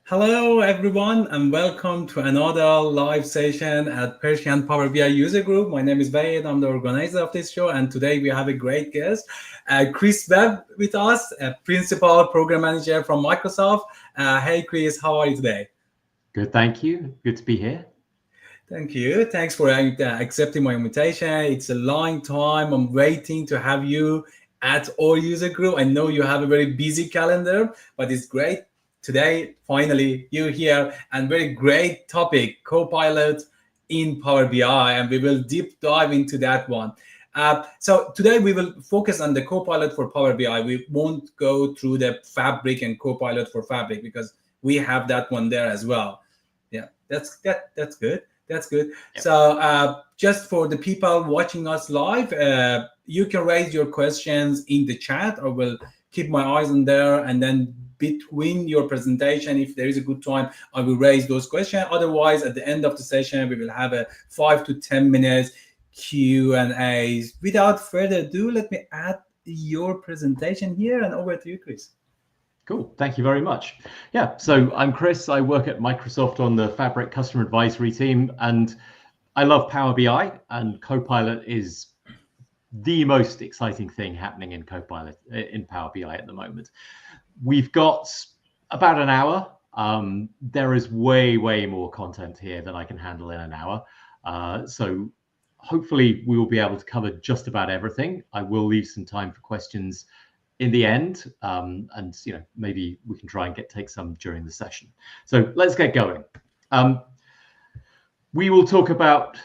Hello, everyone, and welcome to another live session at Persian Power BI User Group. My name is Bayed. I'm the organizer of this show, and today we have a great guest, Chris Webb, with us, a principal program manager from Microsoft. Hey, Chris, how are you today? Good, thank you. Good to be here. Thank you. Thanks for accepting my invitation. It's a long time. I'm waiting to have you at our user group. I know you have a very busy calendar, but it's great today. Finally, you're here and very great topic, Copilot in Power BI, and we will deep dive into that one. So today we will focus on the Copilot for Power BI. We won't go through the Fabric and Copilot for Fabric because we have that one there as well. Yeah, that's good. That's good. Yep. So just for the people watching us live, you can raise your questions in the chat. I will keep my eyes on there, and then between your presentation, if there is a good time, I will raise those questions. Otherwise, at the end of the session, we will have a 5 to 10 minutes Q&A. Without further ado, let me add your presentation here, and over to you, Chris. Cool. Thank you very much. Yeah, so I'm Chris. I work at Microsoft on the Fabric Customer Advisory team, and I love Power BI, and Copilot is the most exciting thing happening in Copilot in Power BI at the moment. We've got about an hour. There is way more content here than I can handle in an hour. So hopefully we will be able to cover just about everything. I will leave some time for questions in the end, and maybe we can try and take some during the session. So let's get going. We will talk about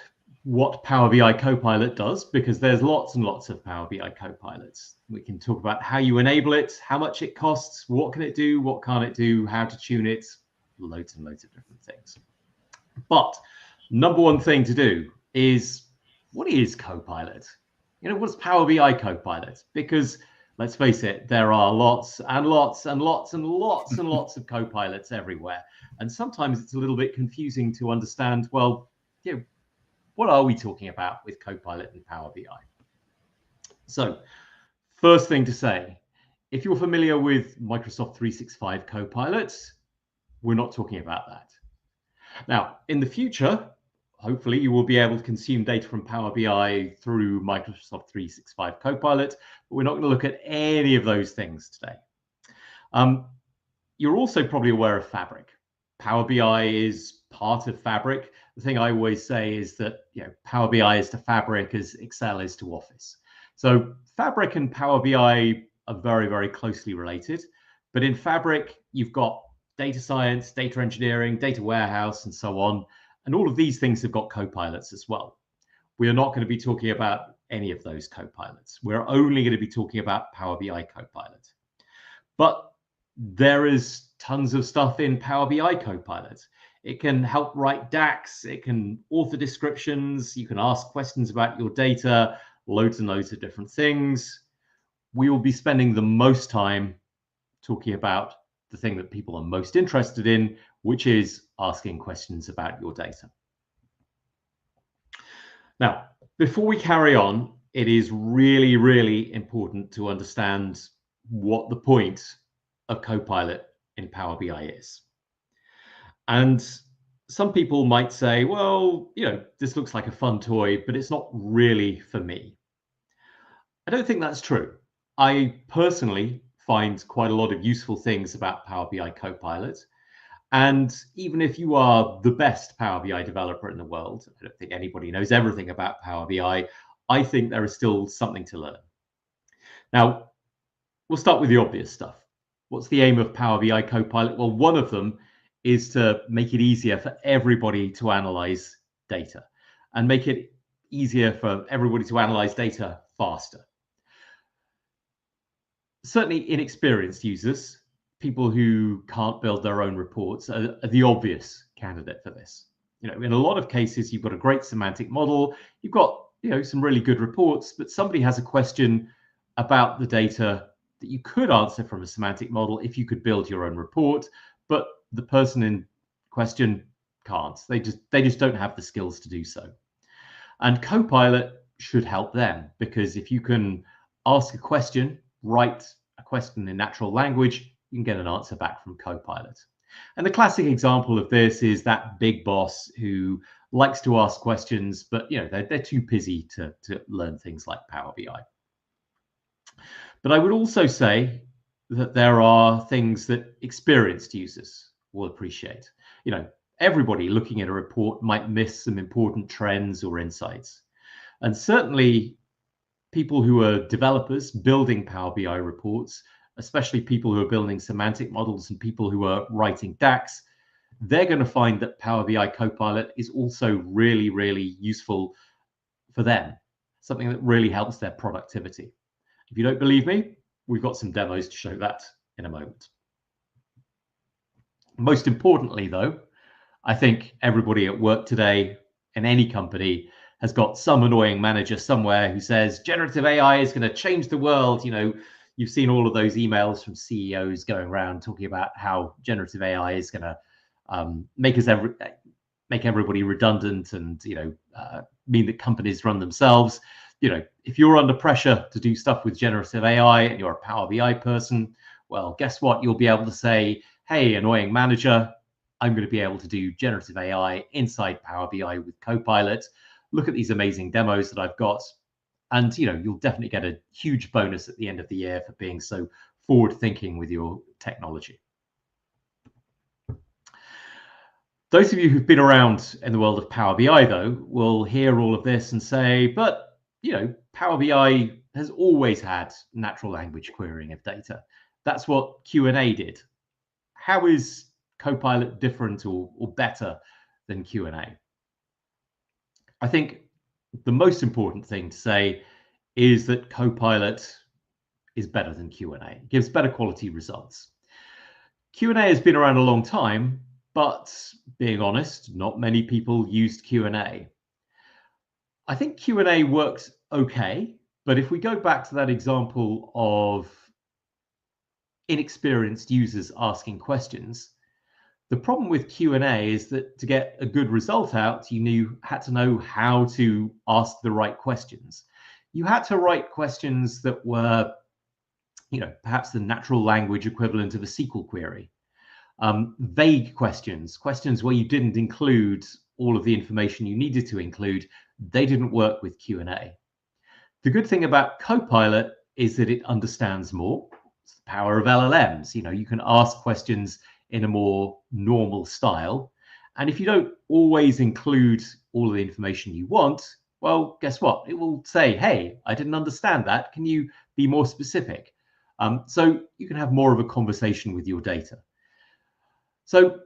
what Power BI Copilot does, because there's lots and lots of Power BI Copilots. We can talk about how you enable it, how much it costs, what can it do, what can't it do, how to tune it, loads and loads of different things. But number one thing to do is, what is Copilot? What's Power BI Copilot? Because let's face it, there are lots and lots and lots and lots and lots of Copilots everywhere. And sometimes it's a little bit confusing to understand, well, what are we talking about with Copilot and Power BI? So first thing to say, if you're familiar with Microsoft 365 Copilot, we're not talking about that. Now, in the future, hopefully you will be able to consume data from Power BI through Microsoft 365 Copilot, but we're not going to look at any of those things today. You're also probably aware of Fabric. Power BI is part of Fabric. The thing I always say is that Power BI is to Fabric as Excel is to Office. So Fabric and Power BI are very closely related. But in Fabric, you've got data science, data engineering, data warehouse, and so on. And all of these things have got Copilots as well. We are not going to be talking about any of those Copilots. We're only going to be talking about Power BI Copilot. But there is tons of stuff in Power BI Copilot. It can help write DAX, it can author descriptions, you can ask questions about your data, loads and loads of different things. We will be spending the most time talking about the thing that people are most interested in, which is asking questions about your data. Now, before we carry on, it is really important to understand what the point of Copilot in Power BI is. And some people might say, well, this looks like a fun toy, but it's not really for me. I don't think that's true. I personally find quite a lot of useful things about Power BI Copilot. And even if you are the best Power BI developer in the world, I don't think anybody knows everything about Power BI, I think there is still something to learn. Now, we'll start with the obvious stuff. What's the aim of Power BI Copilot? Well, one of them is to make it easier for everybody to analyze data and make it easier for everybody to analyze data faster. Certainly inexperienced users, people who can't build their own reports, are the obvious candidate for this. In a lot of cases, you've got a great semantic model, you've got some really good reports, but somebody has a question about the data that you could answer from a semantic model if you could build your own report, but the person in question can't. They just don't have the skills to do so. And Copilot should help them, because if you can ask a question, write a question in natural language, you can get an answer back from Copilot. And the classic example of this is that big boss who likes to ask questions, but they're too busy to learn things like Power BI. But I would also say that there are things that experienced users will appreciate. Everybody looking at a report might miss some important trends or insights. And certainly people who are developers building Power BI reports, especially people who are building semantic models and people who are writing DAX, they're going to find that Power BI Copilot is also really, really useful for them, something that really helps their productivity. If you don't believe me, we've got some demos to show that in a moment. Most importantly, though, I think everybody at work today in any company has got some annoying manager somewhere who says generative AI is going to change the world. You've seen all of those emails from CEOs going around talking about how generative AI is going to make everybody redundant and mean that companies run themselves. If you're under pressure to do stuff with generative AI and you're a Power BI person, well, guess what? You'll be able to say, hey, annoying manager, I'm going to be able to do generative AI inside Power BI with Copilot. Look at these amazing demos that I've got. And you'll definitely get a huge bonus at the end of the year for being so forward thinking with your technology. Those of you who've been around in the world of Power BI, though, will hear all of this and say, but Power BI has always had natural language querying of data. That's what Q&A did. How is Copilot different or better than Q&A? I think the most important thing to say is that Copilot is better than Q&A. It gives better quality results. Q&A has been around a long time, but being honest, not many people used Q&A. I think Q&A works okay, but if we go back to that example of inexperienced users asking questions, the problem with Q&A is that to get a good result out, you had to know how to ask the right questions. You had to write questions that were, perhaps the natural language equivalent of a SQL query. Vague questions where you didn't include all of the information you needed to include, they didn't work with Q&A. The good thing about Copilot is that it understands more. It's the power of LLMs. You can ask questions in a more normal style. And if you don't always include all of the information you want, well, guess what? It will say, hey, I didn't understand that. Can you be more specific? So you can have more of a conversation with your data. So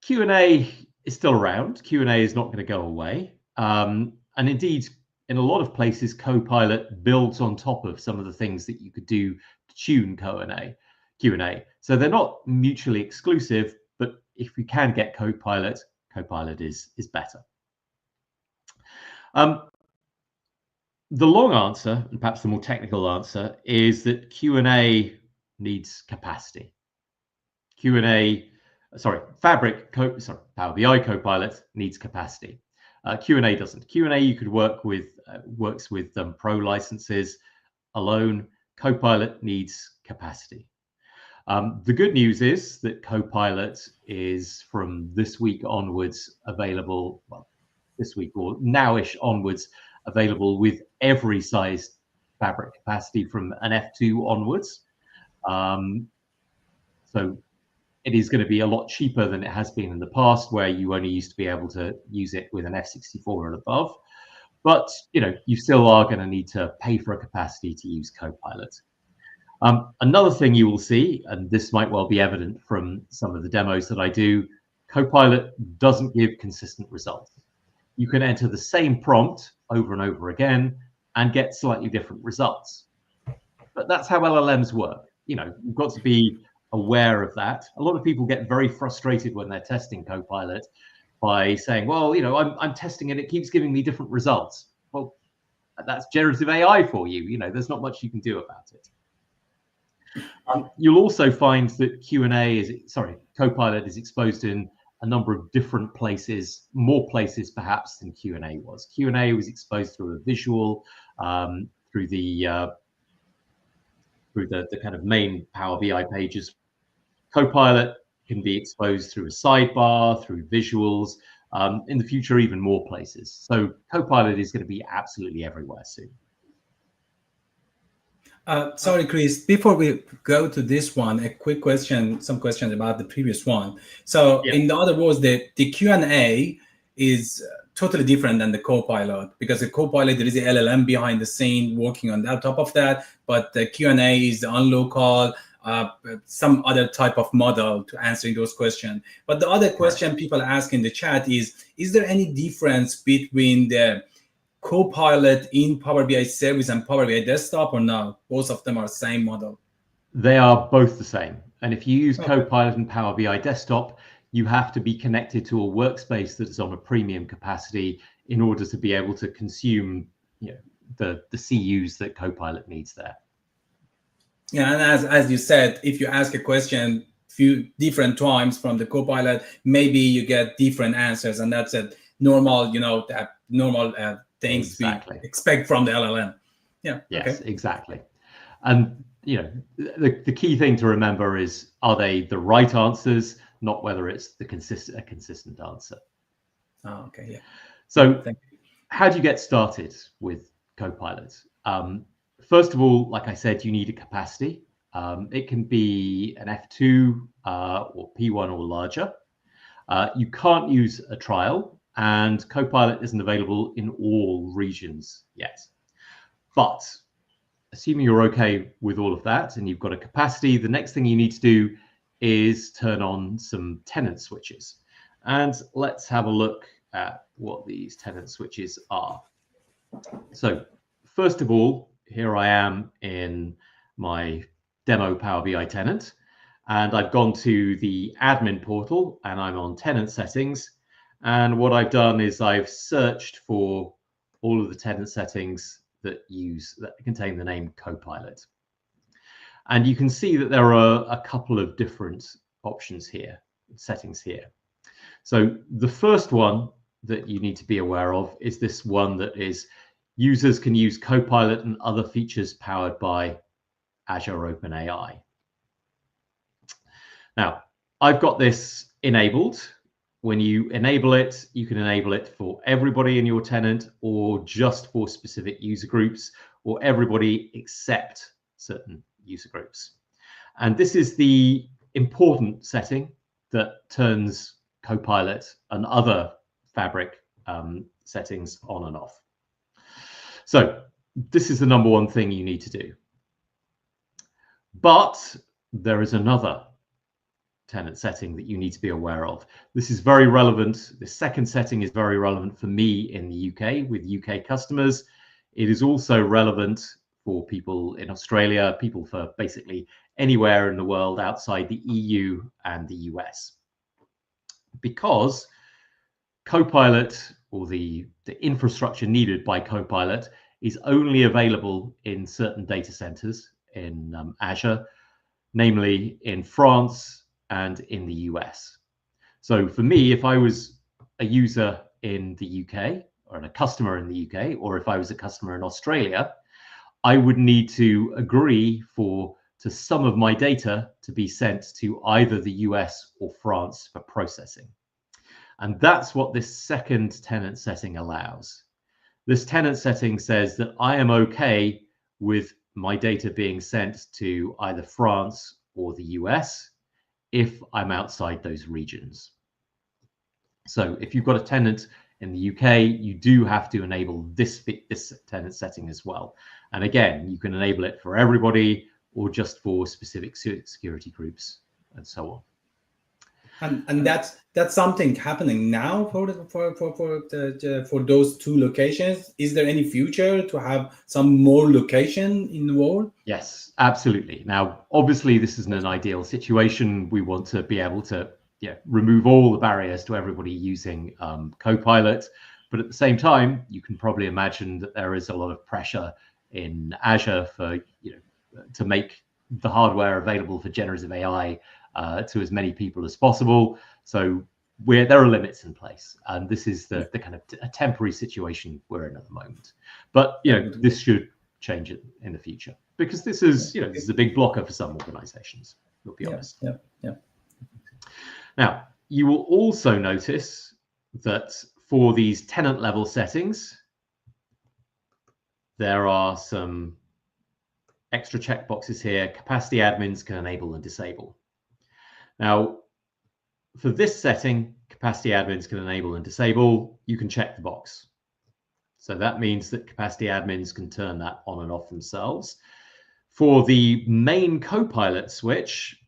Q&A is still around. Q&A is not going to go away. And indeed, in a lot of places, Copilot builds on top of some of the things that you could do to tune Q&A. So they're not mutually exclusive, but if we can get Copilot, Copilot is better. The long answer, and perhaps the more technical answer, is that Q&A needs capacity. Power BI Copilot needs capacity. Q&A doesn't. Q&A you could works with pro licenses alone. Copilot needs capacity. The good news is that Copilot is from this week onwards available, well, this week or nowish onwards, available with every size fabric capacity from an F2 onwards. So it is going to be a lot cheaper than it has been in the past, where you only used to be able to use it with an F64 and above. But you still are going to need to pay for a capacity to use Copilot. Another thing you will see, and this might well be evident from some of the demos that I do, Copilot doesn't give consistent results. You can enter the same prompt over and over again and get slightly different results. But that's how LLMs work. You've got to be aware of that. A lot of people get very frustrated when they're testing Copilot by saying, well, I'm testing it, it keeps giving me different results. Well, that's generative AI for you. There's not much you can do about it. You'll also find that Copilot is exposed in a number of different places, more places perhaps than Q&A was. Q&A was exposed through a visual, through the kind of main Power BI pages. Copilot can be exposed through a sidebar, through visuals, in the future, even more places. So Copilot is going to be absolutely everywhere soon. Sorry, Chris, before we go to this one, a quick question, some questions about the previous one. So Yeah. in the other words, the Q&A is totally different than the Copilot, because the Copilot, there is a LLM behind the scene working on that, top of that, but the Q&A is on local, some other type of model to answering those questions. But the other question people ask in the chat is there any difference between the Copilot in Power BI service and Power BI desktop, or no? Both of them are same model. They are both the same. And if you use Copilot and Power BI desktop, you have to be connected to a workspace that is on a premium capacity in order to be able to consume, the CUs that Copilot needs there. Yeah, and as you said, if you ask a question few different times from the Copilot, maybe you get different answers, and that's a normal, that normal things Exactly. we expect from the LLM. Yeah. Yes, okay. exactly. And the key thing to remember is, are they the right answers, not whether it's a consistent answer. Oh, okay. Yeah. So Thank you. how do you get started with Copilot? First of all, like I said, you need a capacity. It can be an F2 or P1 or larger. You can't use a trial, and Copilot isn't available in all regions yet. But assuming you're okay with all of that and you've got a capacity, the next thing you need to do is turn on some tenant switches. And let's have a look at what these tenant switches are. So first of all, here I am in my demo Power BI tenant, and I've gone to the admin portal and I'm on tenant settings. And what I've done is I've searched for all of the tenant settings that contain the name Copilot. And you can see that there are a couple of different options here, settings here. So the first one that you need to be aware of is this one that is users can use Copilot and other features powered by Azure OpenAI. Now, I've got this enabled. When you enable it, you can enable it for everybody in your tenant, or just for specific user groups, or everybody except certain user groups. And this is the important setting that turns Copilot and other Fabric settings on and off. So this is the number one thing you need to do. But there is another tenant setting that you need to be aware of. This is very relevant. The second setting is very relevant for me in the UK with UK customers. It is also relevant for people in Australia, people for basically anywhere in the world outside the EU and the US. Because Copilot, or the infrastructure needed by Copilot, is only available in certain data centers in Azure, namely in France and in the US. So for me, if I was a user in the UK or a customer in the UK, or if I was a customer in Australia, I would need to agree to some of my data to be sent to either the US or France for processing. And that's what this second tenant setting allows. This tenant setting says that I am okay with my data being sent to either France or the US if I'm outside those regions. So if you've got a tenant in the UK, you do have to enable this tenant setting as well. And again, you can enable it for everybody or just for specific security groups and so on. And that's something happening now for those two locations. Is there any future to have some more location in the world? Yes, absolutely. Now, obviously, this isn't an ideal situation. We want to be able to remove all the barriers to everybody using Copilot. But at the same time, you can probably imagine that there is a lot of pressure in Azure for to make the hardware available for generative AI to as many people as possible. So there are limits in place, and this is the kind of a temporary situation we're in at the moment. But this should change it in the future, because this is this is a big blocker for some organizations. We'll be honest. Yeah. Now, you will also notice that for these tenant level settings, there are some extra checkboxes here. Capacity admins can enable and disable. Now, for this setting, capacity admins can enable and disable. You can check the box. So that means that capacity admins can turn that on and off themselves. For the main Copilot switch,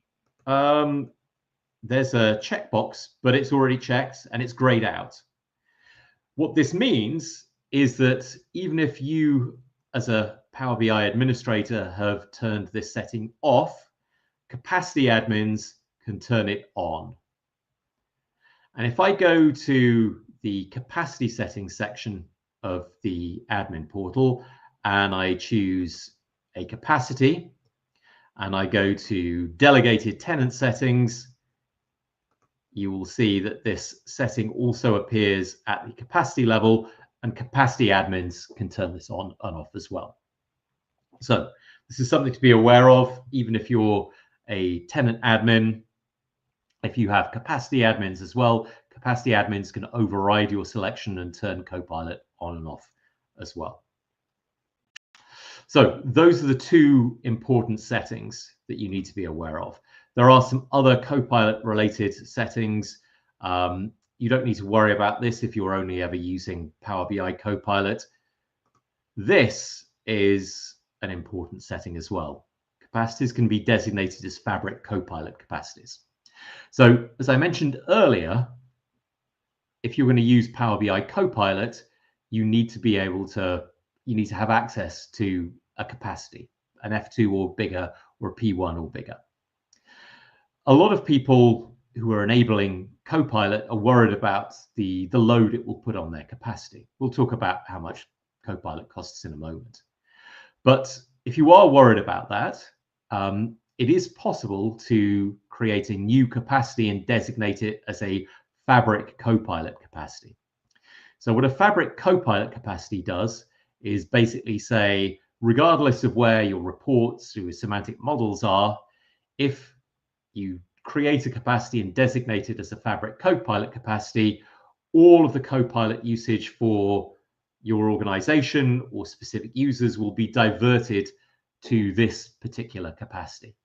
there's a checkbox, but it's already checked and it's grayed out. What this means is that even if you, as a Power BI administrator, have turned this setting off, capacity admins can turn it on. And if I go to the capacity settings section of the admin portal and I choose a capacity and I go to delegated tenant settings, you will see that this setting also appears at the capacity level, and capacity admins can turn this on and off as well. So this is something to be aware of, even if you're a tenant admin. If you have capacity admins as well, capacity admins can override your selection and turn Copilot on and off as well. So those are the two important settings that you need to be aware of. There are some other Copilot related settings. You don't need to worry about this if you're only ever using Power BI Copilot. This is an important setting as well. Capacities can be designated as Fabric Copilot capacities. So as I mentioned earlier, if you're going to use Power BI Copilot, you need to have access to a capacity, an F2 or bigger, or a P1 or bigger. A lot of people who are enabling Copilot are worried about the load it will put on their capacity. We'll talk about how much Copilot costs in a moment. But if you are worried about that, it is possible to create a new capacity and designate it as a Fabric Copilot capacity. So what a Fabric Copilot capacity does is basically say, regardless of where your reports, your semantic models are, if you create a capacity and designate it as a Fabric Copilot capacity, all of the Copilot usage for your organization or specific users will be diverted to this particular capacity.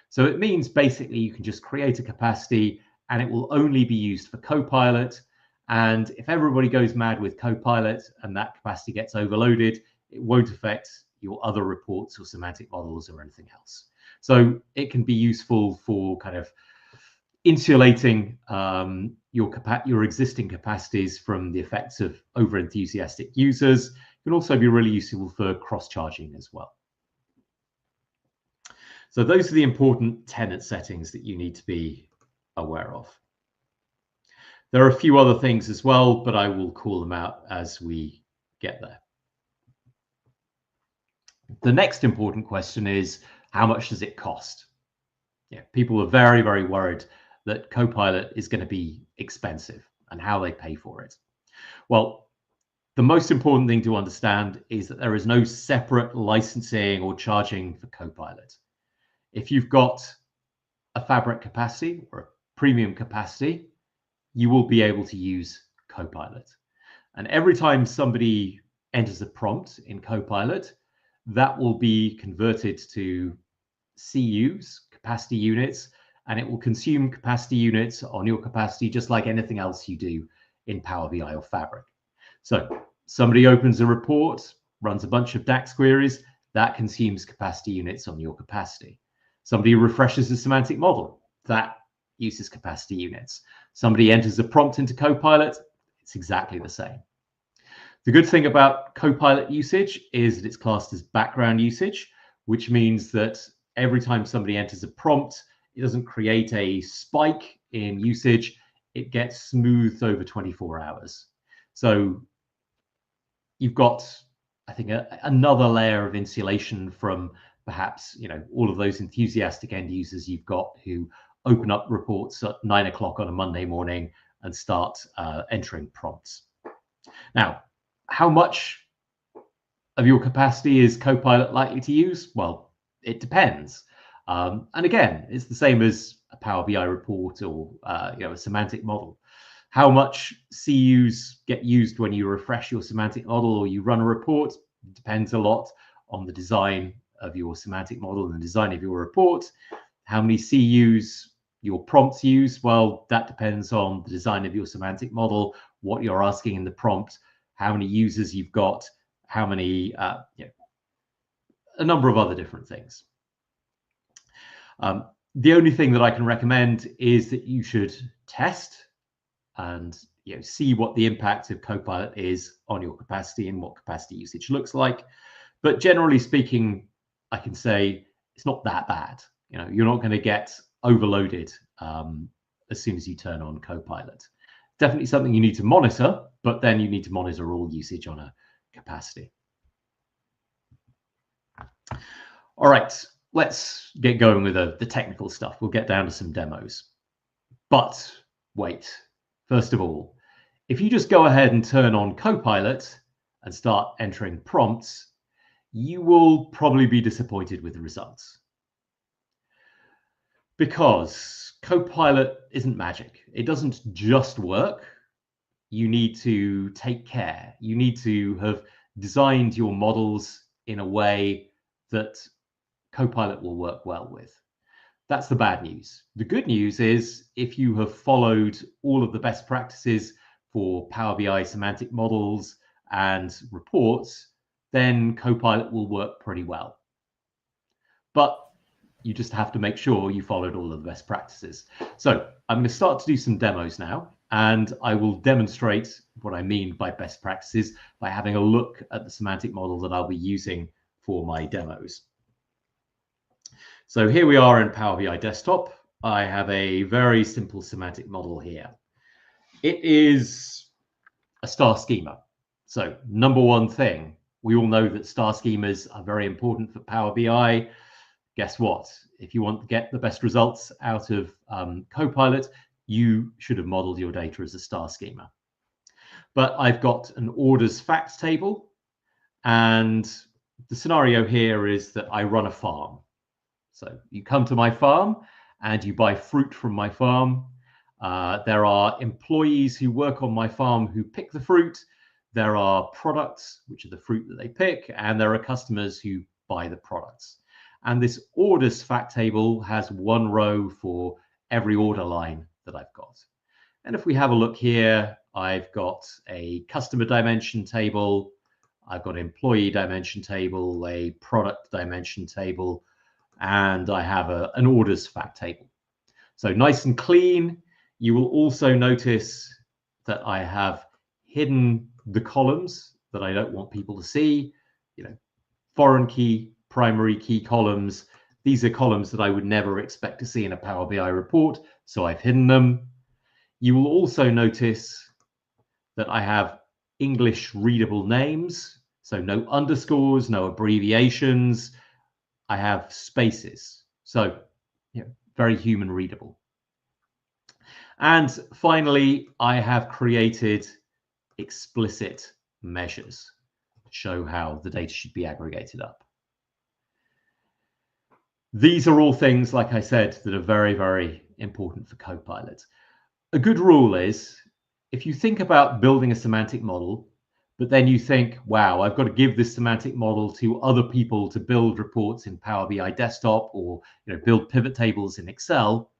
So it means basically you can just create a capacity and it will only be used for Copilot. And if everybody goes mad with Copilot and that capacity gets overloaded, it won't affect your other reports or semantic models or anything else. So it can be useful for kind of insulating your existing capacities from the effects of over-enthusiastic users. It can also be really useful for cross-charging as well. So those are the important tenant settings that you need to be aware of. There are a few other things as well, but I will call them out as we get there. The next important question is, how much does it cost? Yeah, people are very, very worried that Copilot is going to be expensive and how they pay for it. Well, the most important thing to understand is that there is no separate licensing or charging for Copilot. If you've got a Fabric capacity or a premium capacity, you will be able to use Copilot. And every time somebody enters a prompt in Copilot, that will be converted to CUs, capacity units, and it will consume capacity units on your capacity just like anything else you do in Power BI or Fabric. So somebody opens a report, runs a bunch of DAX queries, that consumes capacity units on your capacity. Somebody refreshes a semantic model, that uses capacity units. Somebody enters a prompt into Copilot, it's exactly the same. The good thing about Copilot usage is that it's classed as background usage, which means that every time somebody enters a prompt, it doesn't create a spike in usage. It gets smoothed over 24 hours. So you've got, I think, another layer of insulation from perhaps, all of those enthusiastic end users you've got who open up reports at 9 o'clock on a Monday morning and start entering prompts. Now, how much of your capacity is Copilot likely to use? Well, it depends. And again, it's the same as a Power BI report or a semantic model. How much CUs get used when you refresh your semantic model or you run a report depends a lot on the design of your semantic model and the design of your report. How many CUs your prompts use, well, that depends on the design of your semantic model, what you're asking in the prompt, how many users you've got, how many, a number of other different things. The only thing that I can recommend is that you should test and see what the impact of Copilot is on your capacity and what capacity usage looks like. But generally speaking, I can say it's not that bad. You're not going to get overloaded as soon as you turn on Copilot. Definitely something you need to monitor, but then you need to monitor all usage on a capacity. All right, let's get going with the technical stuff. We'll get down to some demos. But wait, first of all, if you just go ahead and turn on Copilot and start entering prompts, you will probably be disappointed with the results. Because Copilot isn't magic. It doesn't just work. You need to take care. You need to have designed your models in a way that Copilot will work well with. That's the bad news. The good news is if you have followed all of the best practices for Power BI semantic models and reports, then Copilot will work pretty well. But you just have to make sure you followed all of the best practices. So I'm going to start to do some demos now, and I will demonstrate what I mean by best practices by having a look at the semantic model that I'll be using for my demos. So here we are in Power BI Desktop. I have a very simple semantic model here. It is a star schema. So number one thing, we all know that star schemas are very important for Power BI. Guess what? If you want to get the best results out of Copilot, you should have modeled your data as a star schema. But I've got an orders facts table, and the scenario here is that I run a farm. So you come to my farm and you buy fruit from my farm. There are employees who work on my farm who pick the fruit. There are products, which are the fruit that they pick, and there are customers who buy the products. And this orders fact table has one row for every order line that I've got. And if we have a look here, I've got a customer dimension table, I've got employee dimension table, a product dimension table, and I have an orders fact table. So nice and clean. You will also notice that I have hidden the columns that I don't want people to see. Foreign key, primary key columns. These are columns that I would never expect to see in a Power BI report, so I've hidden them. You will also notice that I have English readable names, so no underscores, no abbreviations. I have spaces, so very human readable. And finally, I have created explicit measures to show how the data should be aggregated up. These are all things, like I said, that are very, very important for Copilot. A good rule is, if you think about building a semantic model, but then you think, wow, I've got to give this semantic model to other people to build reports in Power BI Desktop or build pivot tables in Excel,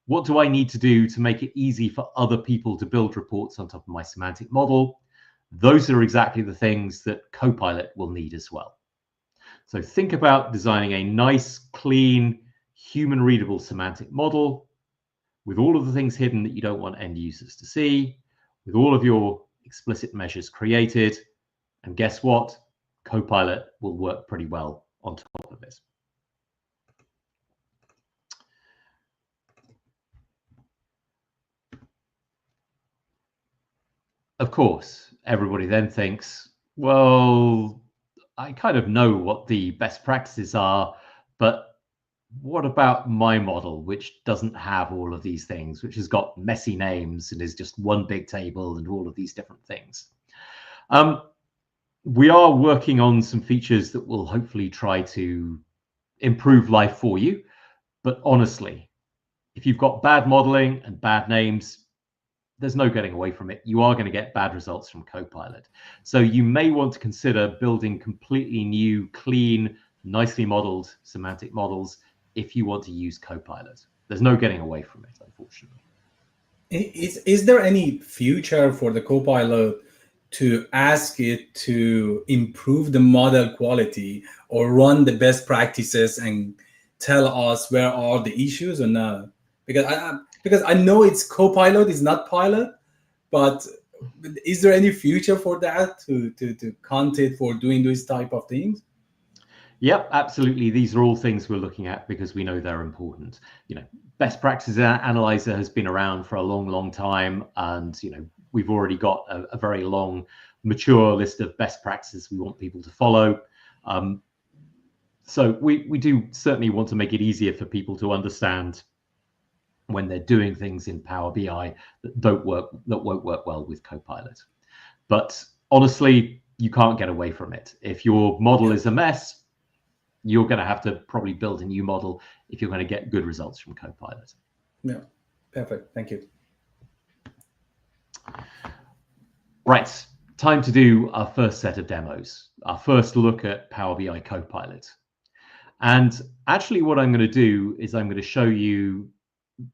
what do I need to do to make it easy for other people to build reports on top of my semantic model? Those are exactly the things that Copilot will need as well. So think about designing a nice, clean, human-readable semantic model with all of the things hidden that you don't want end users to see, with all of your explicit measures created, and guess what? Copilot will work pretty well on top of it. Of course, everybody then thinks, well, I kind of know what the best practices are, but what about my model, which doesn't have all of these things, which has got messy names and is just one big table and all of these different things? We are working on some features that will hopefully try to improve life for you. But honestly, if you've got bad modeling and bad names, there's no getting away from it. You are going to get bad results from Copilot. So you may want to consider building completely new, clean, nicely modeled semantic models if you want to use Copilot. There's no getting away from it, unfortunately. Is there any future for the Copilot to ask it to improve the model quality or run the best practices and tell us where are the issues or not? Because I know it's Copilot, it's not Pilot, but is there any future for that to count it for doing these type of things? Yep, absolutely. These are all things we're looking at because we know they're important. Best practices analyzer has been around for a long, long time, and we've already got a very long, mature list of best practices we want people to follow. So we do certainly want to make it easier for people to understand when they're doing things in Power BI that won't work well with Copilot. But honestly, you can't get away from it. If your model is a mess, you're going to have to probably build a new model if you're going to get good results from Copilot. Yeah, perfect. Thank you. Right, time to do our first set of demos, our first look at Power BI Copilot. And actually what I'm going to do is I'm going to show you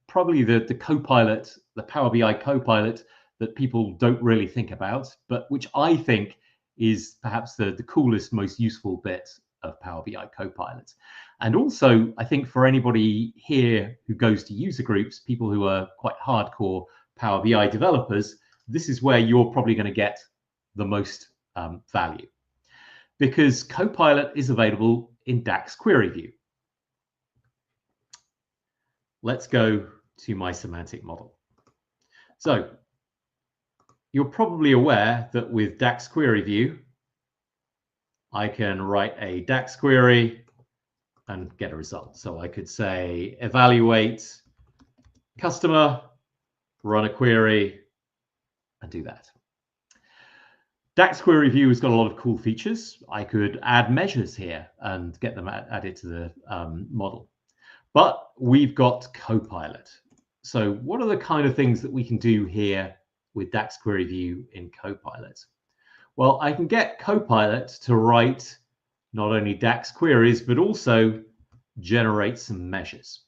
probably the Copilot, the Power BI Copilot that people don't really think about, but which I think is perhaps the coolest, most useful bit of Power BI Copilot. And also, I think for anybody here who goes to user groups, people who are quite hardcore Power BI developers, this is where you're probably going to get the most value, because Copilot is available in DAX Query View. Let's go to my semantic model. So you're probably aware that with DAX Query View, I can write a DAX query and get a result. So I could say evaluate customer, run a query, and do that. DAX Query View has got a lot of cool features. I could add measures here and get them added to the model. But we've got Copilot. So what are the kind of things that we can do here with DAX Query View in Copilot? Well, I can get Copilot to write not only DAX queries, but also generate some measures.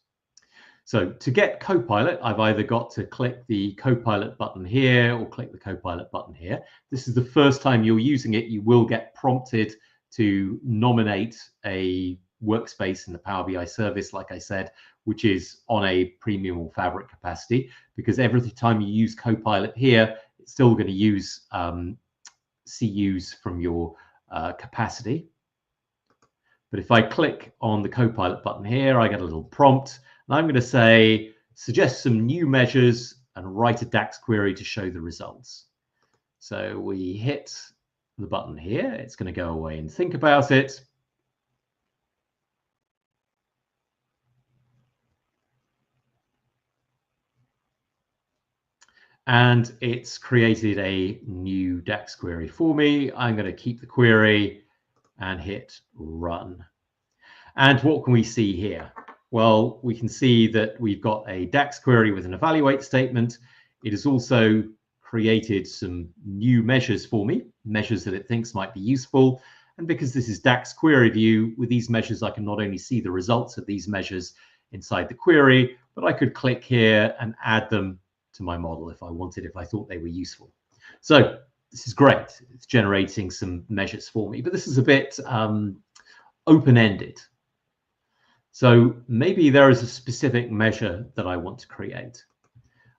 So to get Copilot, I've either got to click the Copilot button here or click the Copilot button here. This is the first time you're using it. You will get prompted to nominate a workspace in the Power BI service, like I said, which is on a premium or fabric capacity, because every time you use Copilot here, it's still going to use CUs from your capacity. But if I click on the Copilot button here, I get a little prompt, and I'm going to say, suggest some new measures and write a DAX query to show the results. So we hit the button here. It's going to go away and think about it. And it's created a new DAX query for me. I'm going to keep the query and hit run. And what can we see here? Well, we can see that we've got a DAX query with an evaluate statement. It has also created some new measures for me, measures that it thinks might be useful. And because this is DAX Query View, with these measures, I can not only see the results of these measures inside the query, but I could click here and add them to my model if I wanted, if I thought they were useful. So this is great. It's generating some measures for me, but this is a bit open-ended. So maybe there is a specific measure that I want to create.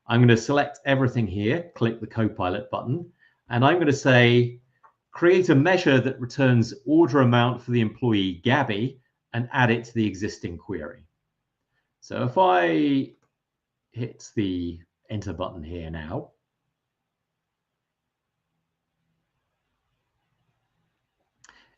I'm going to select everything here, click the Copilot button, and I'm going to say, create a measure that returns order amount for the employee Gabby and add it to the existing query. So if I hit the enter button here now,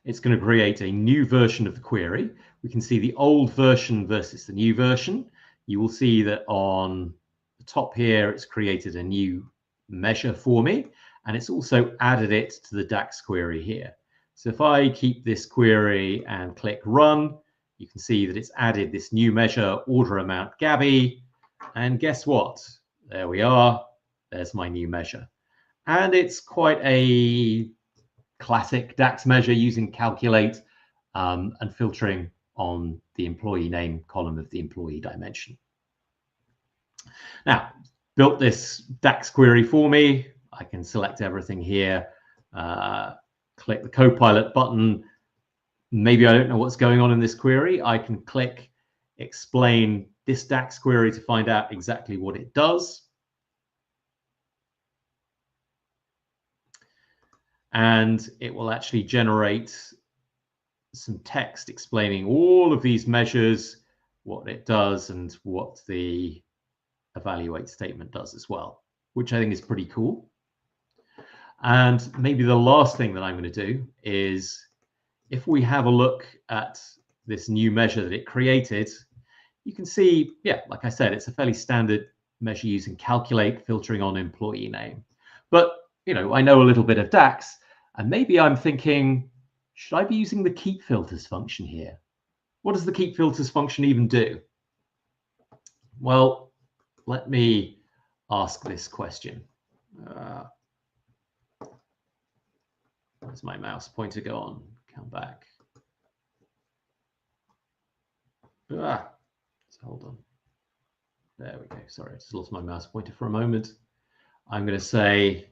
it's going to create a new version of the query. We can see the old version versus the new version. You will see that on the top here, it's created a new measure for me, and it's also added it to the DAX query here. So if I keep this query and click run, you can see that it's added this new measure, order amount Gabby. And guess what? There we are. There's my new measure. And it's quite a classic DAX measure using calculate and filtering on the employee name column of the employee dimension. Now, built this DAX query for me. I can select everything here, click the Copilot button. Maybe I don't know what's going on in this query. I can click explain this DAX query to find out exactly what it does. And it will actually generate some text explaining all of these measures, what it does, and what the evaluate statement does as well, which I think is pretty cool. And maybe the last thing that I'm going to do is, if we have a look at this new measure that it created, you can see, yeah, like I said, it's a fairly standard measure using calculate, filtering on employee name. But, you know, I know a little bit of DAX, and maybe I'm thinking, should I be using the keep filters function here? What does the keep filters function even do? Well, let me ask this question. Where's my mouse pointer gone? Come back. So hold on. There we go. Sorry, I just lost my mouse pointer for a moment. I'm going to say,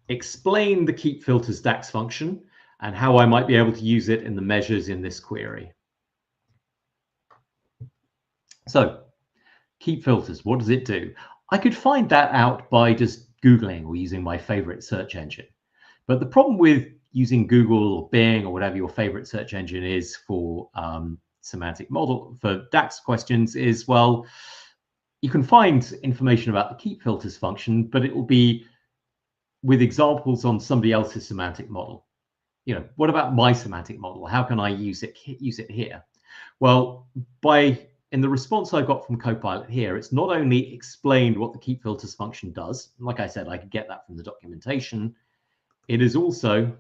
explain the keep filters DAX function and how I might be able to use it in the measures in this query. So, keep filters, what does it do? I could find that out by just Googling or using my favorite search engine. But the problem with using Google or Bing or whatever your favorite search engine is for semantic model, for DAX questions is, well, you can find information about the keep filters function, but it will be with examples on somebody else's semantic model. You know, what about my semantic model? How can I use it here? Well, in the response I got from Copilot here, it's not only explained what the keep filters function does. Like I said, I could get that from the documentation. It is also,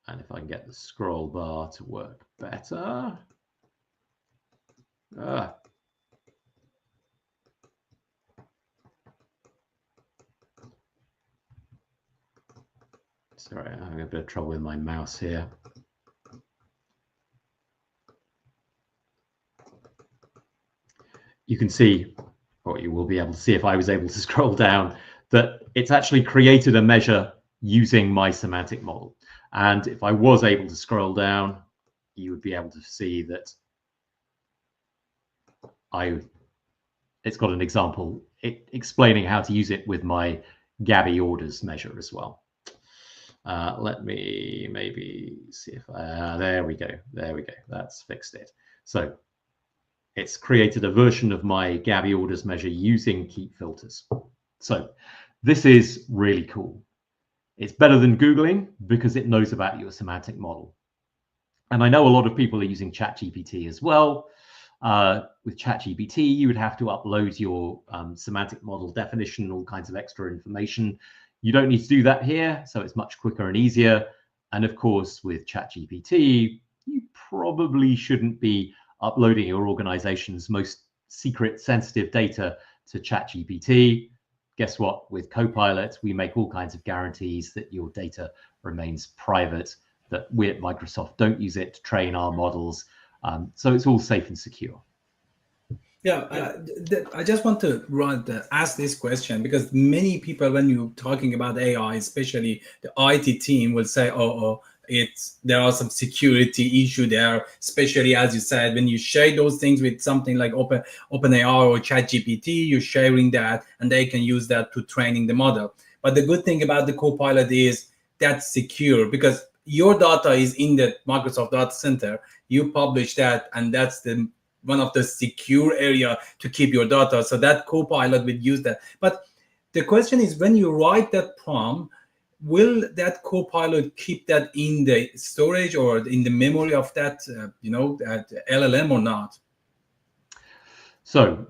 and if I can get the scroll bar to work better. Sorry, I'm having a bit of trouble with my mouse here. You can see, or you will be able to see if I was able to scroll down, that it's actually created a measure using my semantic model. And if I was able to scroll down, you would be able to see that it's got an example explaining how to use it with my Gabby orders measure as well. Let me maybe see if there we go. That's fixed it. So it's created a version of my Gabby orders measure using keep filters. So this is really cool. It's better than Googling because it knows about your semantic model. And I know a lot of people are using ChatGPT as well. With ChatGPT, you would have to upload your semantic model definition and all kinds of extra information. You don't need to do that here, so it's much quicker and easier. And of course, with ChatGPT, you probably shouldn't be uploading your organization's most secret, sensitive data to ChatGPT. Guess what? With Copilot, we make all kinds of guarantees that your data remains private, that we at Microsoft don't use it to train our models. So it's all safe and secure. Yeah, I just want to ask this question, because many people, when you're talking about AI, especially the IT team, will say, there are some security issue there, especially as you said, when you share those things with something like OpenAI or ChatGPT, you're sharing that and they can use that to training the model. But the good thing about the Copilot is that's secure, because your data is in the Microsoft Data Center. You publish that, and that's one of the secure area to keep your data. So that Copilot would use that. But the question is, when you write that prompt, will that Copilot keep that in the storage or in the memory of that, that LLM or not? So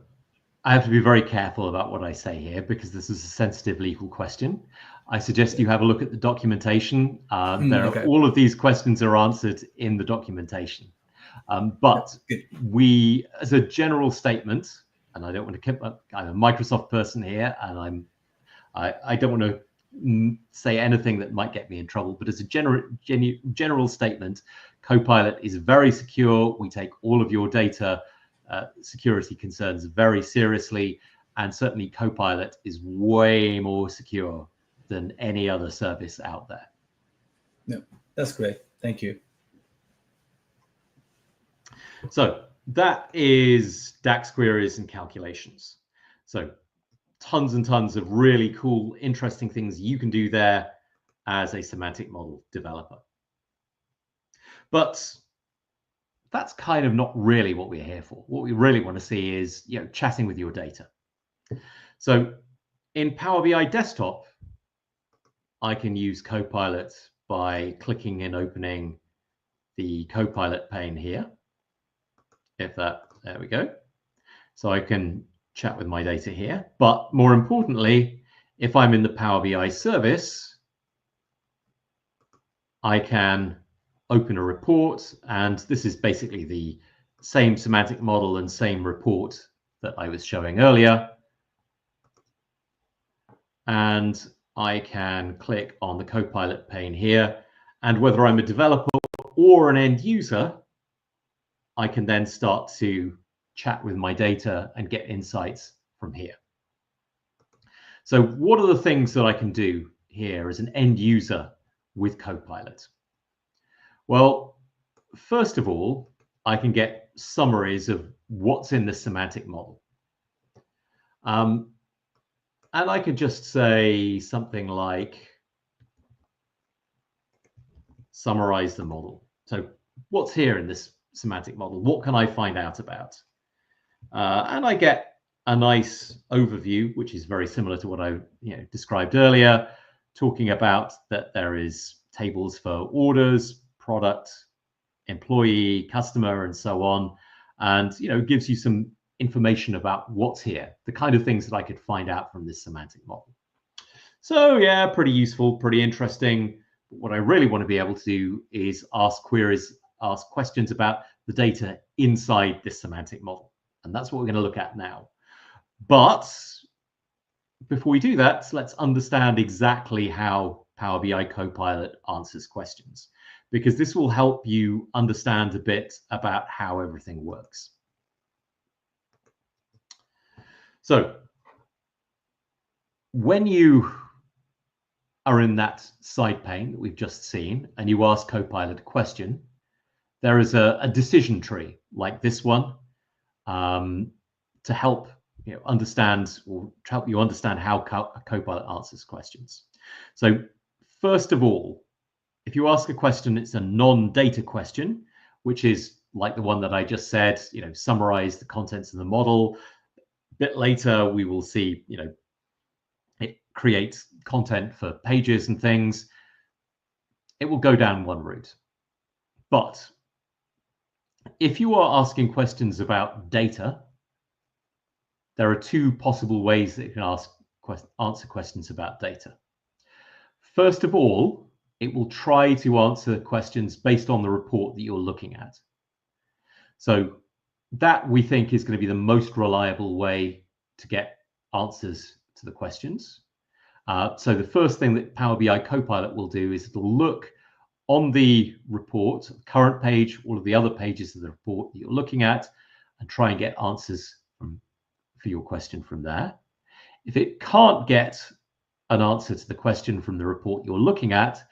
I have to be very careful about what I say here, because this is a sensitive legal question. I suggest you have a look at the documentation. Okay. All of these questions are answered in the documentation. But we, as a general statement, and I don't want to keep, I'm a Microsoft person here, and I don't want to say anything that might get me in trouble, but as a general statement, Copilot is very secure. We take all of your data security concerns very seriously, and certainly Copilot is way more secure than any other service out there. No, that's great. Thank you. So that is DAX queries and calculations. So tons and tons of really cool, interesting things you can do there as a semantic model developer. But that's kind of not really what we're here for. What we really want to see is, chatting with your data. So in Power BI Desktop, I can use Copilot by clicking and opening the Copilot pane here. There we go. So I can chat with my data here. But more importantly, if I'm in the Power BI service, I can open a report, and this is basically the same semantic model and same report that I was showing earlier. And I can click on the Copilot pane here, and whether I'm a developer or an end user, I can then start to chat with my data and get insights from here. So what are the things that I can do here as an end user with Copilot? Well, first of all, I can get summaries of what's in the semantic model. And I could just say something like, summarize the model. So what's here in this semantic model? What can I find out about? And I get a nice overview, which is very similar to what I described earlier, talking about that there is tables for orders, product, employee, customer, and so on. And gives you some information about what's here, the kind of things that I could find out from this semantic model. So yeah, pretty useful, pretty interesting. But what I really want to be able to do is ask questions about the data inside this semantic model. And that's what we're going to look at now. But before we do that, let's understand exactly how Power BI Copilot answers questions, because this will help you understand a bit about how everything works. So when you are in that side pane that we've just seen and you ask Copilot a question, there is a decision tree like this one to help understand, or to help you understand how Copilot answers questions. So first of all, if you ask a question, it's a non-data question, which is like the one that I just said, summarize the contents of the model. A bit later, we will see, it creates content for pages and things. It will go down one route. But if you are asking questions about data, there are two possible ways that you can answer questions about data. First of all, it will try to answer questions based on the report that you're looking at. So that, we think, is going to be the most reliable way to get answers to the questions. So the first thing that Power BI Copilot will do is it'll look on the report, current page, all of the other pages of the report that you're looking at, and try and get answers for your question from there. If it can't get an answer to the question from the report you're looking at,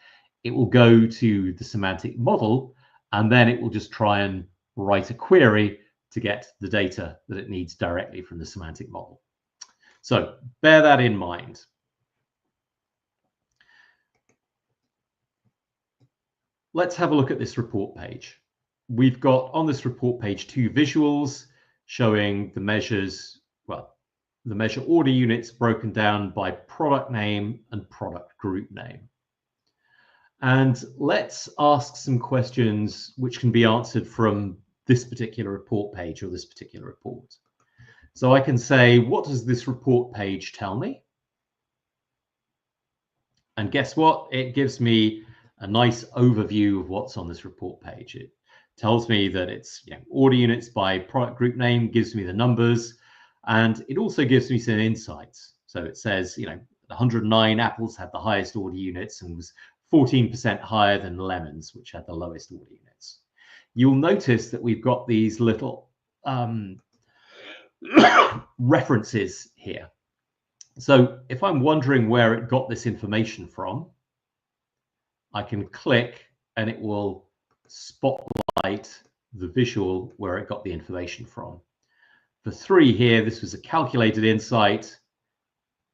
it will go to the semantic model, and then it will just try and write a query to get the data that it needs directly from the semantic model. So bear that in mind. Let's have a look at this report page. We've got on this report page two visuals showing the measures, the measure order units broken down by product name and product group name. And let's ask some questions which can be answered from this particular report page or this particular report. So I can say, what does this report page tell me? And guess what? It gives me a nice overview of what's on this report page. It tells me that it's order units by product group name, gives me the numbers, and it also gives me some insights. So it says, 109 apples had the highest order units and was 14% higher than lemons, which had the lowest order units. You'll notice that we've got these little references here. So if I'm wondering where it got this information from, I can click and it will spotlight the visual where it got the information from. For 3 here, this was a calculated insight,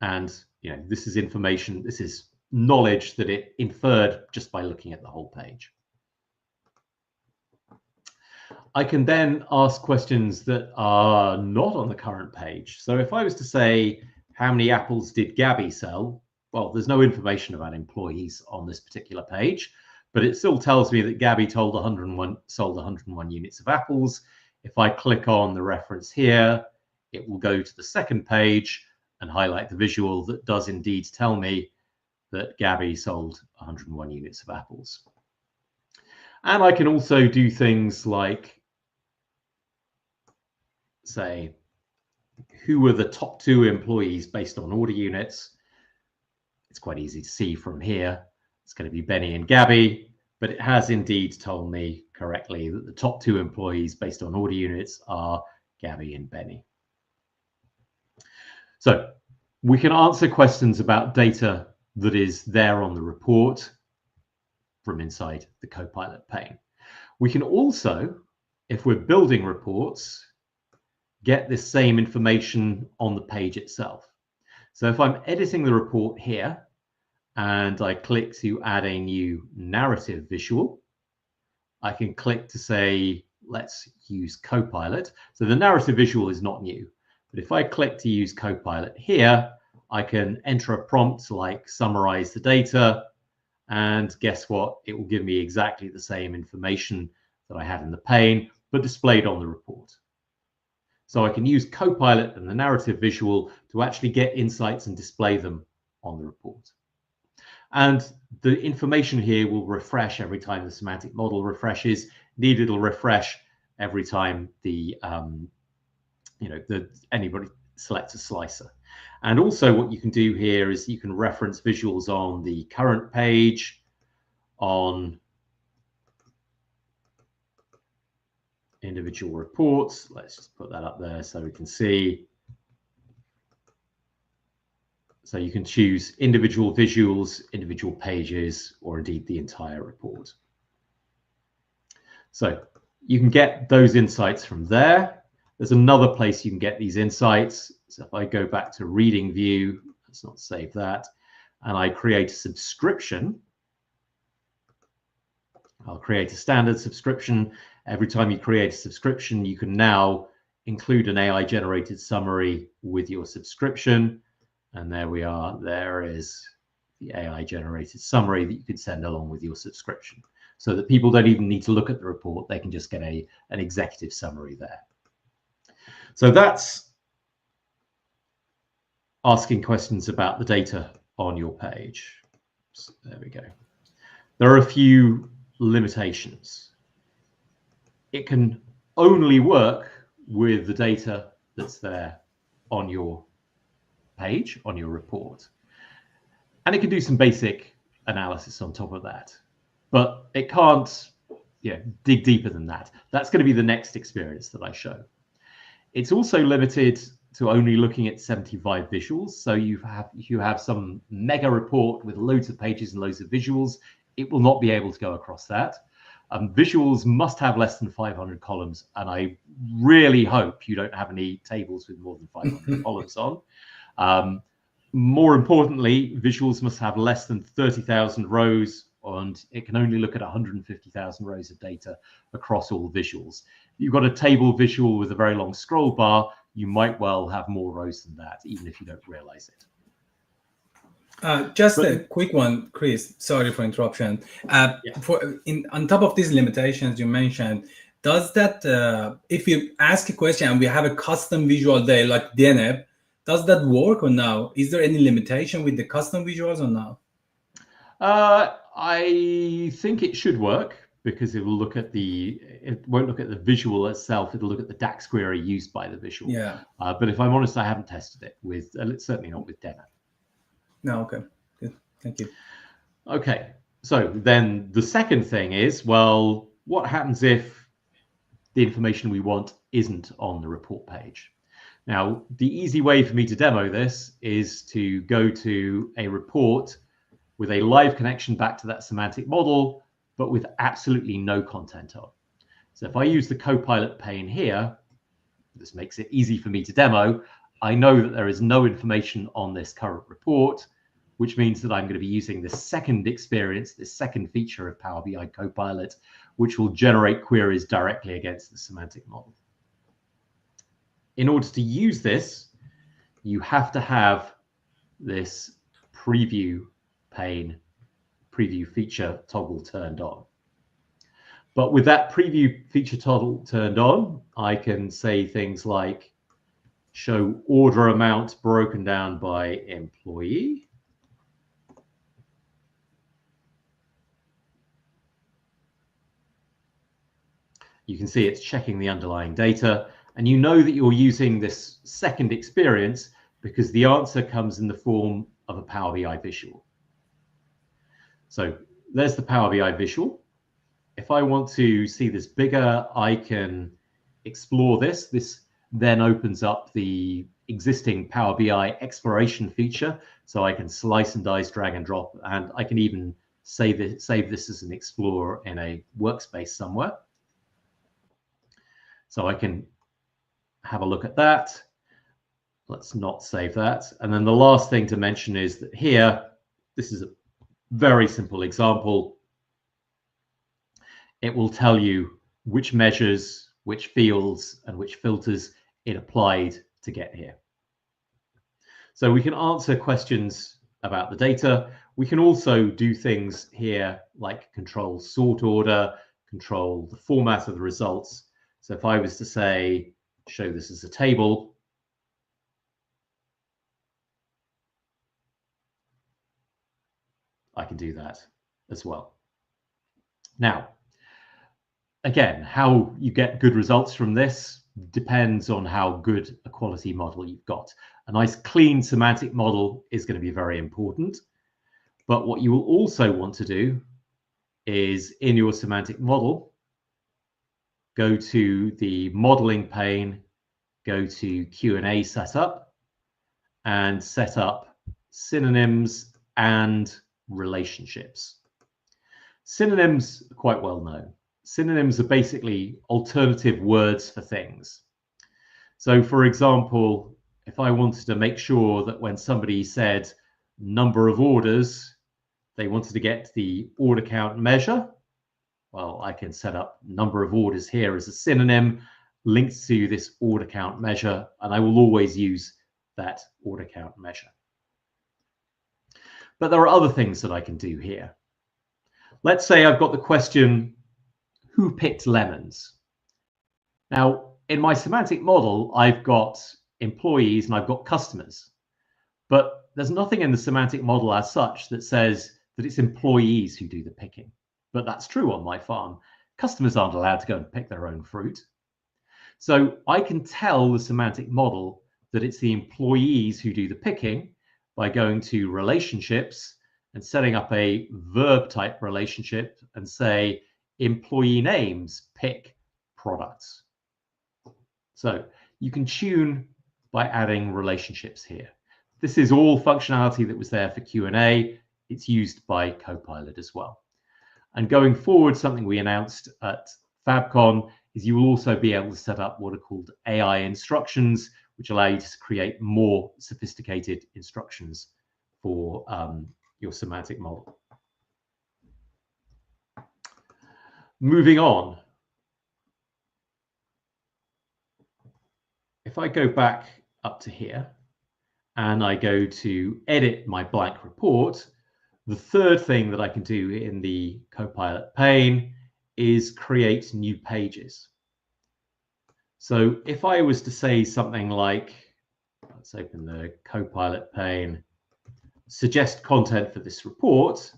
and this is information, this is knowledge that it inferred just by looking at the whole page. I can then ask questions that are not on the current page. So if I was to say, how many apples did Gabby sell? Well, there's no information about employees on this particular page, but it still tells me that Gabby sold 101 units of apples. If I click on the reference here, it will go to the second page and highlight the visual that does indeed tell me that Gabby sold 101 units of apples. And I can also do things like say, who were the top 2 employees based on order units? It's quite easy to see from here. It's going to be Benny and Gabby, but it has indeed told me correctly that the top 2 employees based on order units are Gabby and Benny. So we can answer questions about data that is there on the report from inside the Copilot pane. We can also, if we're building reports, get this same information on the page itself. So if I'm editing the report here and I click to add a new narrative visual, I can click to say, let's use Copilot. So the narrative visual is not new, but if I click to use Copilot here, I can enter a prompt like summarize the data, and guess what? It will give me exactly the same information that I had in the pane, but displayed on the report. So I can use Copilot and the narrative visual to actually get insights and display them on the report. And the information here will refresh every time the semantic model refreshes. Indeed, it'll refresh every time anybody selects a slicer. And also what you can do here is you can reference visuals on the current page, on individual reports. Let's just put that up there so we can see. So you can choose individual visuals, individual pages, or indeed the entire report. So you can get those insights from there. There's another place you can get these insights. So if I go back to reading view, let's not save that, and I create a subscription, I'll create a standard subscription. Every time you create a subscription, you can now include an AI generated summary with your subscription. And there we are. There is the AI generated summary that you can send along with your subscription, so that people don't even need to look at the report. They can just get an executive summary there. So that's asking questions about the data on your page. So there we go. There are a few limitations. It can only work with the data that's there on your page, on your report. And it can do some basic analysis on top of that. But it can't dig deeper than that. That's going to be the next experience that I show. It's also limited to only looking at 75 visuals. So if you have some mega report with loads of pages and loads of visuals, it will not be able to go across that. Visuals must have less than 500 columns, and I really hope you don't have any tables with more than 500 columns on. More importantly, visuals must have less than 30,000 rows, and it can only look at 150,000 rows of data across all visuals. If you've got a table visual with a very long scroll bar, you might well have more rows than that, even if you don't realize it. Just a quick one, Chris. Sorry for interruption. On top of these limitations you mentioned, does that if you ask a question and we have a custom visual there like DNF, does that work or no? Is there any limitation with the custom visuals or no? I think it should work because it will look at it won't look at the visual itself. It'll look at the DAX query used by the visual. Yeah. But if I'm honest, I haven't tested it with, certainly not with demo. No, okay, good. Thank you. Okay, so then the second thing is, well, what happens if the information we want isn't on the report page? Now, the easy way for me to demo this is to go to a report with a live connection back to that semantic model, but with absolutely no content on. So if I use the Copilot pane here, this makes it easy for me to demo. I know that there is no information on this current report, which means that I'm going to be using the second experience, this second feature of Power BI Copilot, which will generate queries directly against the semantic model. In order to use this, you have to have this preview pane, preview feature toggle turned on. But with that preview feature toggle turned on, I can say things like show order amount broken down by employee. You can see it's checking the underlying data, and you know that you're using this second experience because the answer comes in the form of a Power BI visual. So there's the Power BI visual. If I want to see this bigger, I can explore this. This then opens up the existing Power BI exploration feature. So I can slice and dice, drag and drop, and I can even save this as an explorer in a workspace somewhere. So I can have a look at that. Let's not save that. And then the last thing to mention is that here, this is a very simple example. It will tell you which measures, which fields, and which filters it applied to get here. So we can answer questions about the data. We can also do things here like control sort order, control the format of the results. So if I was to say, show this as a table, I can do that as well. Now, again, how you get good results from this depends on how good a quality model you've got. A nice clean semantic model is going to be very important. But what you will also want to do is in your semantic model, go to the modeling pane, go to Q&A setup, and set up synonyms and relationships. Synonyms are quite well known. Synonyms are basically alternative words for things. So for example, if I wanted to make sure that when somebody said number of orders, they wanted to get the order count measure, well, I can set up number of orders here as a synonym linked to this order count measure, and I will always use that order count measure. But there are other things that I can do here. Let's say I've got the question, who picked lemons? Now, in my semantic model, I've got employees and I've got customers, but there's nothing in the semantic model as such that says that it's employees who do the picking. But that's true on my farm. Customers aren't allowed to go and pick their own fruit. So I can tell the semantic model that it's the employees who do the picking by going to relationships and setting up a verb type relationship and say employee names pick products. So you can tune by adding relationships here. This is all functionality that was there for Q&A. It's used by Copilot as well. And going forward, something we announced at FabCon is you will also be able to set up what are called AI instructions, which allow you to create more sophisticated instructions for your semantic model. Moving on. If I go back up to here and I go to edit my blank report, the third thing that I can do in the Copilot pane is create new pages. So if I was to say something like, let's open the Copilot pane, suggest content for this report,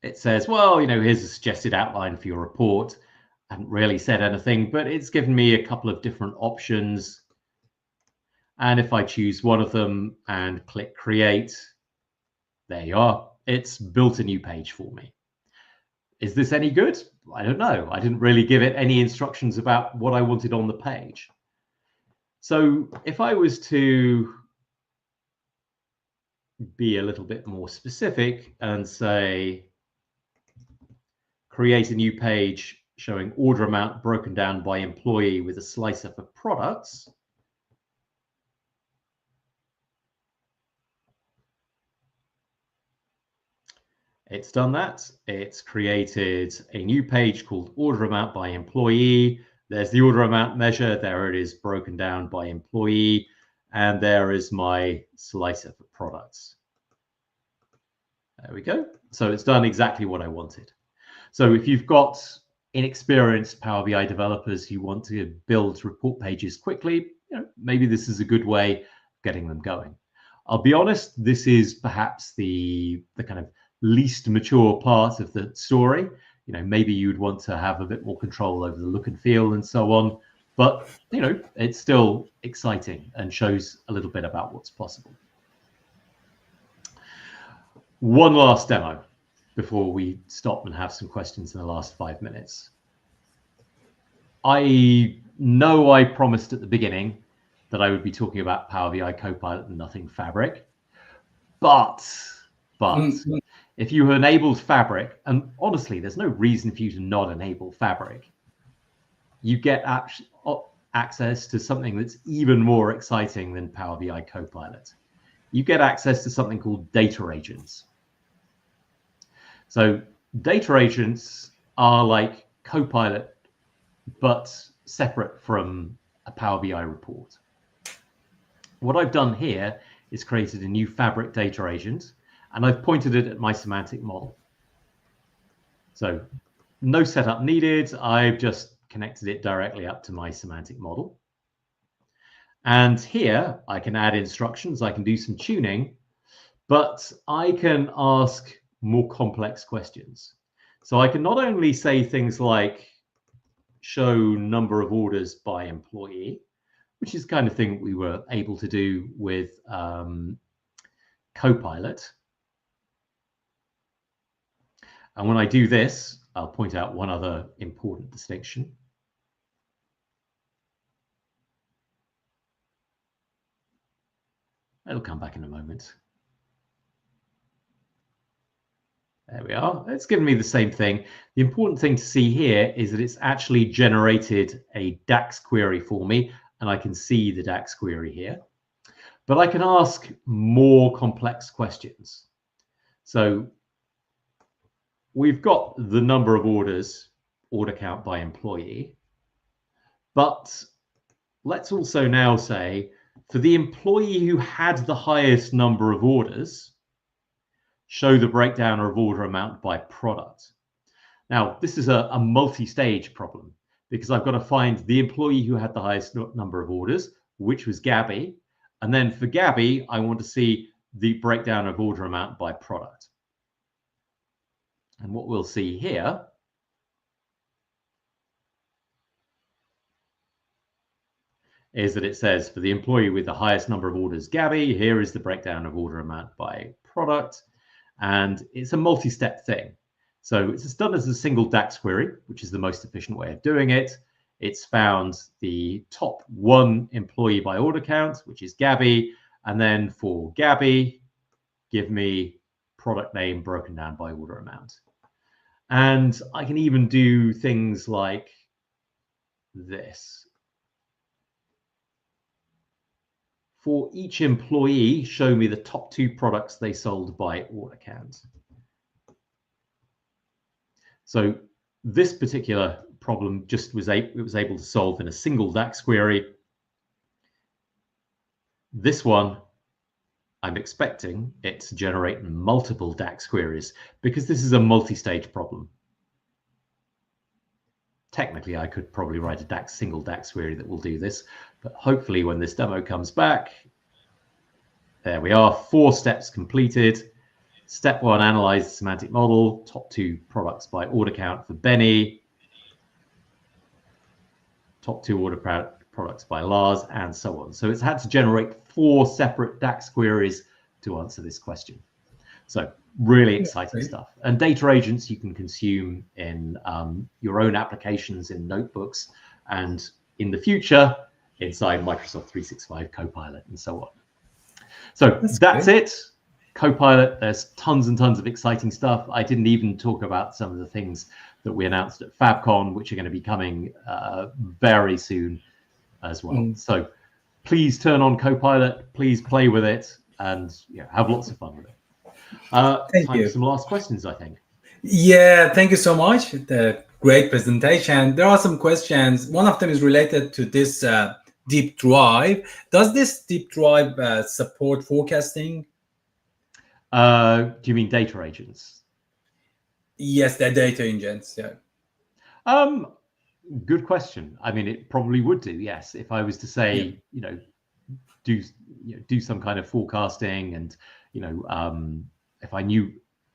it says, well, here's a suggested outline for your report. I haven't really said anything, but it's given me a couple of different options. And if I choose one of them and click create, there you are. It's built a new page for me. Is this any good? I don't know. I didn't really give it any instructions about what I wanted on the page. So if I was to be a little bit more specific and say, create a new page showing order amount broken down by employee with a slicer for products, it's done that. It's created a new page called order amount by employee. There's the order amount measure. There it is broken down by employee. And there is my slicer for products. There we go. So it's done exactly what I wanted. So if you've got inexperienced Power BI developers who want to build report pages quickly, maybe this is a good way of getting them going. I'll be honest, this is perhaps the kind of least mature part of the story. Maybe you'd want to have a bit more control over the look and feel and so on, but it's still exciting and shows a little bit about what's possible. One last demo before we stop and have some questions in the last 5 minutes. I know I promised at the beginning that I would be talking about Power BI Copilot and nothing Fabric, but if you enabled Fabric, and honestly, there's no reason for you to not enable Fabric, you get access to something that's even more exciting than Power BI Copilot. You get access to something called data agents. So data agents are like Copilot, but separate from a Power BI report. What I've done here is created a new Fabric data agent, and I've pointed it at my semantic model. So no setup needed. I've just connected it directly up to my semantic model. And here I can add instructions. I can do some tuning, but I can ask more complex questions. So I can not only say things like show number of orders by employee, which is the kind of thing we were able to do with Copilot. And when I do this, I'll point out one other important distinction. It'll come back in a moment. There we are. It's given me the same thing. The important thing to see here is that it's actually generated a DAX query for me, and I can see the DAX query here. But I can ask more complex questions. So we've got the number of orders, order count by employee. But let's also now say, for the employee who had the highest number of orders, show the breakdown of order amount by product. Now, this is a multi-stage problem because I've got to find the employee who had the highest number of orders, which was Gabby. And then for Gabby, I want to see the breakdown of order amount by product. And what we'll see here is that it says for the employee with the highest number of orders, Gabby, here is the breakdown of order amount by product. And it's a multi-step thing. So it's done as a single DAX query, which is the most efficient way of doing it. It's found the top one employee by order count, which is Gabby. And then for Gabby, give me product name broken down by order amount. And I can even do things like this. For each employee, show me the top 2 products they sold by order count. So this particular problem just was able to solve in a single DAX query. This one, I'm expecting it to generate multiple DAX queries because this is a multi-stage problem. Technically, I could probably write a single DAX query that will do this, but hopefully when this demo comes back, there we are, 4 steps completed. Step 1, analyze the semantic model. Top 2 products by order count for Benny. Top 2 order products by Lars, and so on. So it's had to generate 4 separate DAX queries to answer this question. So really exciting stuff. And data agents you can consume in your own applications in notebooks, and in the future inside Microsoft 365 Copilot and so on. So that's it. Copilot, there's tons and tons of exciting stuff. I didn't even talk about some of the things that we announced at FabCon, which are going to be coming very soon as well. So please turn on Copilot, please play with it, and have lots of fun with it. Time for some last questions, I think. Yeah, thank you so much. The great presentation. There are some questions. One of them is related to this deep drive. Does this deep drive support forecasting? Do you mean data agents? Yes, the data agents. Yeah. Good question. I mean, it probably would do. Yes, if I was to say, do some kind of forecasting, and if I knew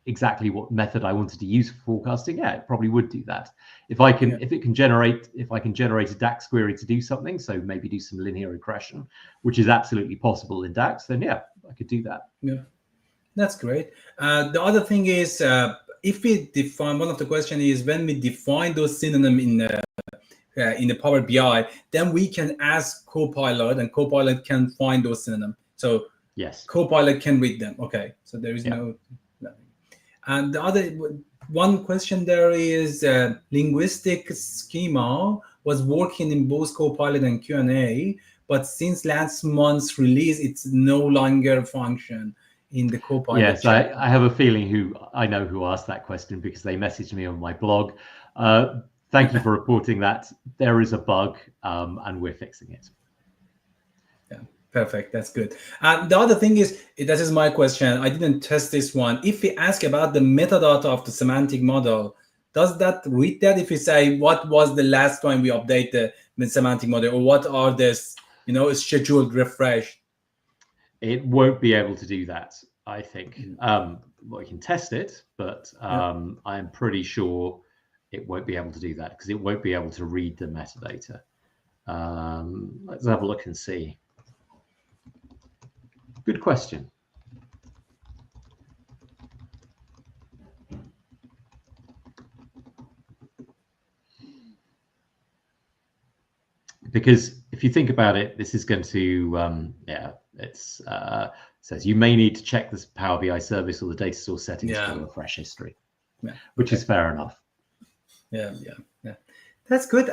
exactly what method I wanted to use for forecasting, yeah, it probably would do that. If I can generate a DAX query to do something, so maybe do some linear regression, which is absolutely possible in DAX, then yeah, I could do that. Yeah, that's great. The other thing is, if we define, one of the questions is, when we define those synonyms in the Power BI, then we can ask Copilot, and Copilot can find those synonyms. So yes, Copilot can read them. Okay, so there is nothing. And the other one question there is, linguistic schema was working in both Copilot and Q&A, but since last month's release, it's no longer function in the Copilot. Yes, I have a feeling I know who asked that question, because they messaged me on my blog. Thank you for reporting that. There is a bug, and we're fixing it. Yeah, perfect. That's good. And the other thing is, that is my question. I didn't test this one. If we ask about the metadata of the semantic model, does that read that? If we say, what was the last time we update the semantic model, or what are this, scheduled refresh? It won't be able to do that, I think. We can test it, but I'm pretty sure it won't be able to do that, because it won't be able to read the metadata. Let's have a look and see. Good question. Because if you think about it, this is going to, says you may need to check this Power BI service or the data source settings for refresh history, which is fair enough. Yeah. That's good.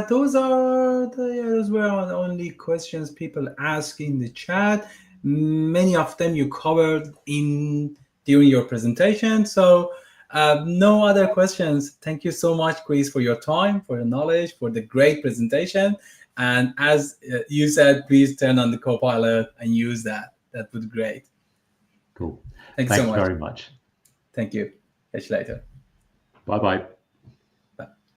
Those were the only questions people ask in the chat. Many of them you covered during your presentation. So no other questions. Thank you so much, Chris, for your time, for your knowledge, for the great presentation. And as you said, please turn on the Copilot and use that. That would be great. Cool. Thanks so much. Very much. Thank you. Catch you later. Bye-bye.